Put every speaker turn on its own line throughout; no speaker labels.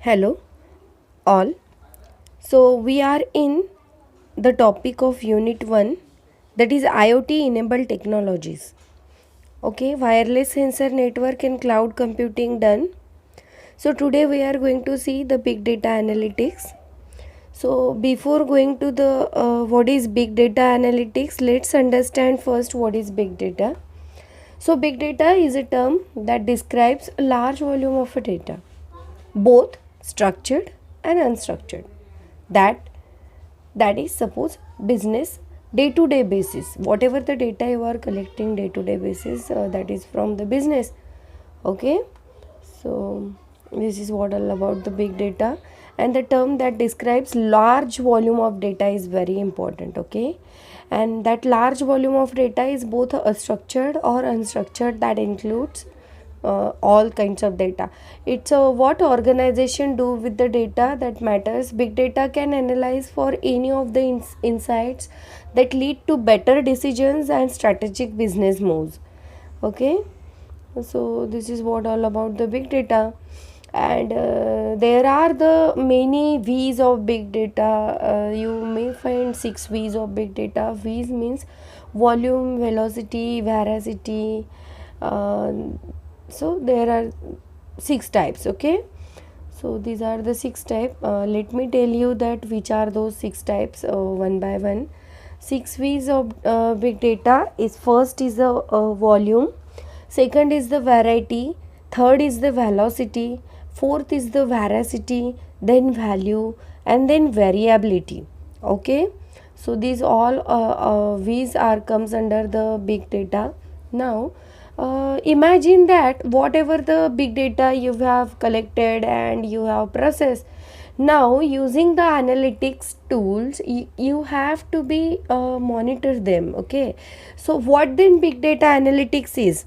Hello, all. So, we are in the topic of Unit 1, that is IoT enabled technologies. Okay, wireless sensor network and cloud computing done. So, today we are going to see the big data analytics. So, before going to the what is big data analytics, let's understand first what is big data. So, big data is a term that describes a large volume of data, both structured and unstructured, that is suppose business day to day basis, whatever the data you are collecting day to day basis, that is from the business. Okay, so this is what all about the big data, and the term that describes large volume of data is very important. Okay, and that large volume of data is both structured or unstructured, that includes all kinds of data. It's what organization do with the data that matters. Big data can analyze for any of the insights that lead to better decisions and strategic business moves. Okay, so this is what all about the big data, and there are the many V's of big data. You may find 6 V's of big data. V's means volume, velocity, veracity. uh, so there are 6 types. Okay, so these are the 6 type. Let me tell you that which are those 6 types one by one. 6 V's of big data is: first is the volume, second is the variety, third is the velocity, fourth is the veracity, then value, and then variability. Okay, so these all V's are comes under the big data. Now imagine that whatever the big data you have collected and you have processed, now using the analytics tools, you have to be monitor them. Okay, so what then big data analytics is?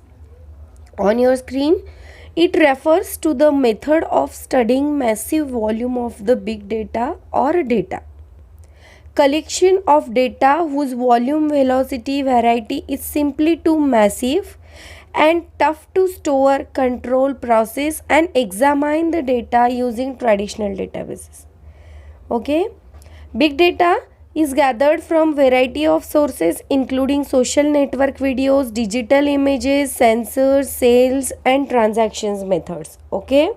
On your screen, it refers to the method of studying massive volume of the big data or data collection of data whose volume, velocity, variety is simply too massive and tough to store, control, process, and examine the data using traditional databases. Okay, big data is gathered from variety of sources including social network videos, digital images, sensors, sales, and transactions methods. Okay,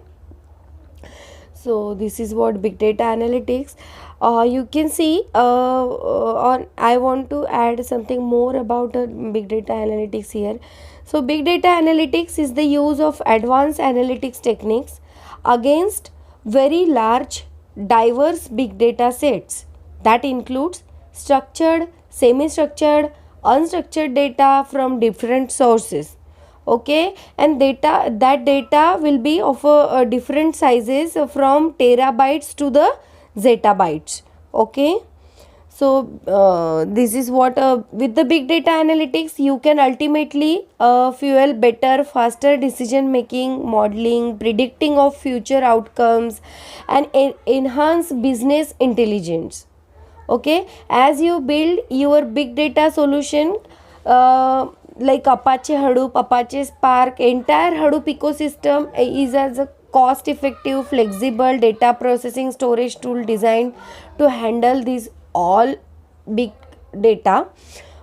so this is what big data analytics. You can see on I want to add something more about big data analytics here. So big data analytics is the use of advanced analytics techniques against very large diverse big data sets that includes structured, semi structured, unstructured data from different sources. Okay, and data will be of different sizes from terabytes to the zettabytes. Okay, so this is what with the big data analytics you can ultimately fuel better, faster decision making, modeling, predicting of future outcomes, and enhance business intelligence. Okay, as you build your big data solution, like Apache Hadoop, Apache Spark, entire Hadoop ecosystem is as a cost effective, flexible data processing storage tool designed to handle these all big data.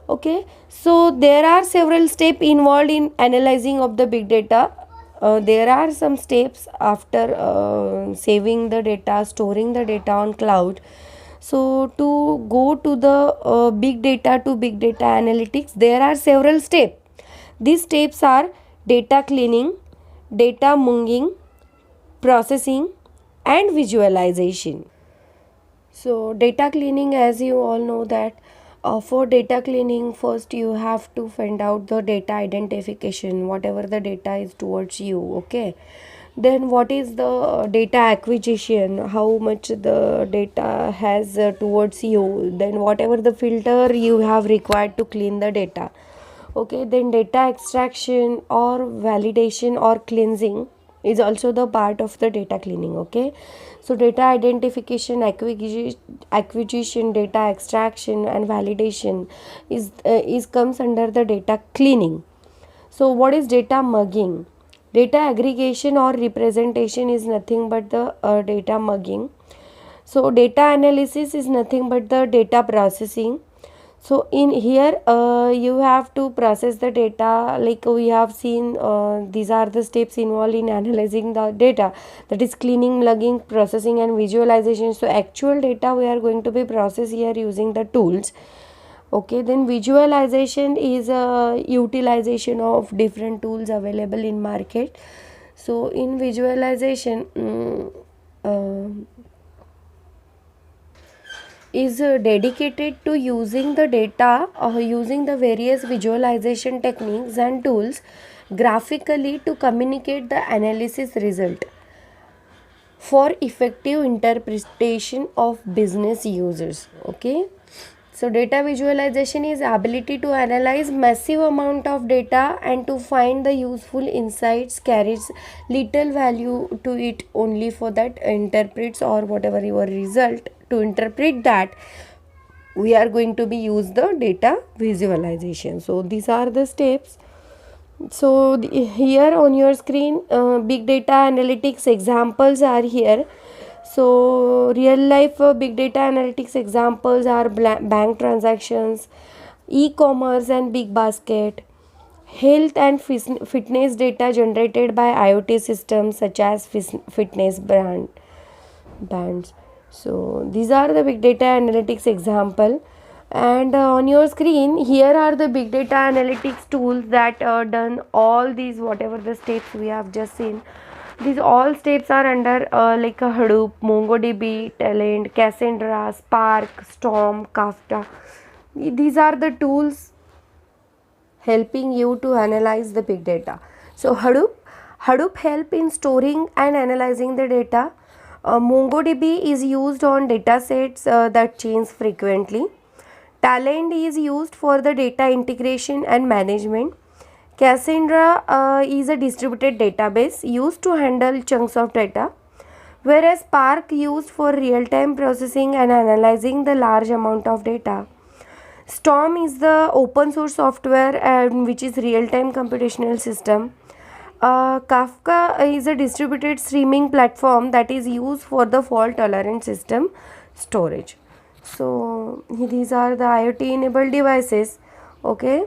Okay, so there are several steps involved in analyzing of the big data. There are some steps after saving the data, storing the data on cloud. So to go to the big data to big data analytics, there are several steps. These steps are data cleaning, data munging, processing, and visualization. So data cleaning, as you all know that for data cleaning, first you have to find out the data identification, whatever the data is towards you. Okay, then what is the data acquisition, how much the data has towards you, then whatever the filter you have required to clean the data. Okay, then data extraction or validation or cleansing is also the part of the data cleaning. Okay, so data identification, acquisition, data extraction, and validation is comes under the data cleaning. So what is data mugging? Data aggregation or representation is nothing but the data mugging. So data analysis is nothing but the data processing. So in here you have to process the data, like we have seen these are the steps involved in analyzing the data, that is cleaning, logging, processing and visualization. So actual data we are going to be processed here using the tools. Okay, then visualization is a utilization of different tools available in market. So in visualization is dedicated to using the data or using the various visualization techniques and tools graphically to communicate the analysis result for effective interpretation of business users. Okay, so data visualization is ability to analyze massive amount of data and to find the useful insights, carries little value to it only for that interprets or whatever your result. To interpret that, we are going to be use the data visualization. So these are the steps. So here on your screen big data analytics examples are here. So real life big data analytics examples are bank transactions, e-commerce and big basket, health and fitness data generated by IoT systems such as fitness bands. So these are the big data analytics example. And on your screen here are the big data analytics tools that done all these whatever the steps we have just seen. These all steps are under like a Hadoop, MongoDB, Talend, Cassandra, Spark, Storm, Kafka. These are the tools helping you to analyze the big data. So Hadoop help in storing and analyzing the data. MongoDB is used on datasets that change frequently. Talend is used for the data integration and management. Cassandra is a distributed database used to handle chunks of data, whereas Spark used for real-time processing and analyzing the large amount of data. Storm is the open source software which is real-time computational system. Kafka is a distributed streaming platform that is used for the fault-tolerant system storage. So these are the IoT enabled devices. Okay,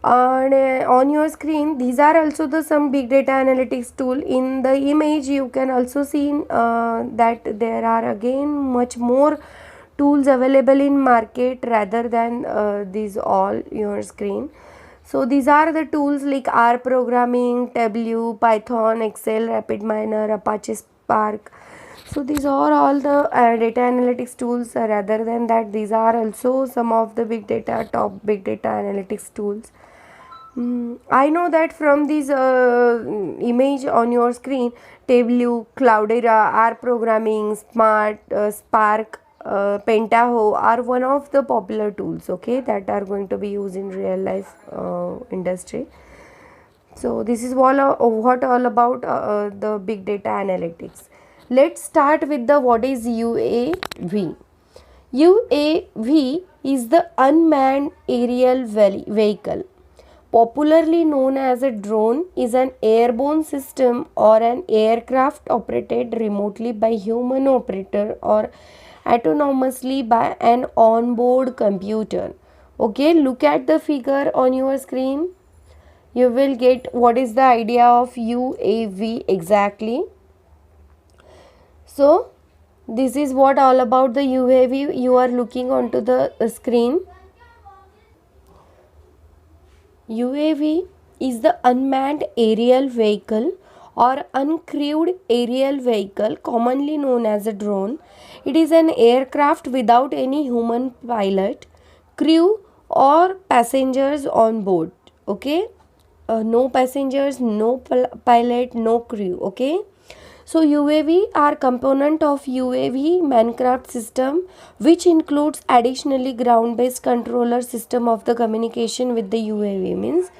and on your screen these are also the some big data analytics tool. In the image you can also see that there are again much more tools available in market rather than these all your screen. So these are the tools like R programming, Tableau, Python, Excel, RapidMiner, Apache Spark. So these are all the data analytics tools. Rather than that, these are also some of the top big data analytics tools. I know that from this image on your screen, Tableau, Cloudera, R programming, Spark, Pentaho are one of the popular tools, okay, that are going to be used in real life industry. So this is what all about the big data analytics. Let's start with the what is UAV. UAV is the unmanned aerial vehicle. Popularly known as a drone, is an airborne system or an aircraft operated remotely by human operator or autonomously by an onboard computer. Okay, look at the figure on your screen. You will get what is the idea of UAV exactly. So this is what all about the UAV you are looking onto the screen. UAV is the unmanned aerial vehicle or uncrewed aerial vehicle, commonly known as a drone. It is an aircraft without any human pilot, crew or passengers on board. Okay, no passengers, no pilot, no crew. Okay, so UAV are component of UAV mancraft system, which includes additionally ground-based controller system of the communication with the UAV. Means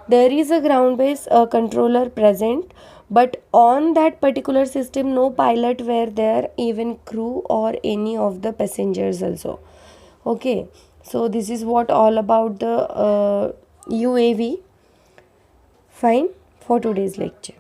there is a ground-based controller present, but on that particular system no pilot were there, even crew or any of the passengers also. Okay, so this is what all about the UAV. Fine for today's lecture.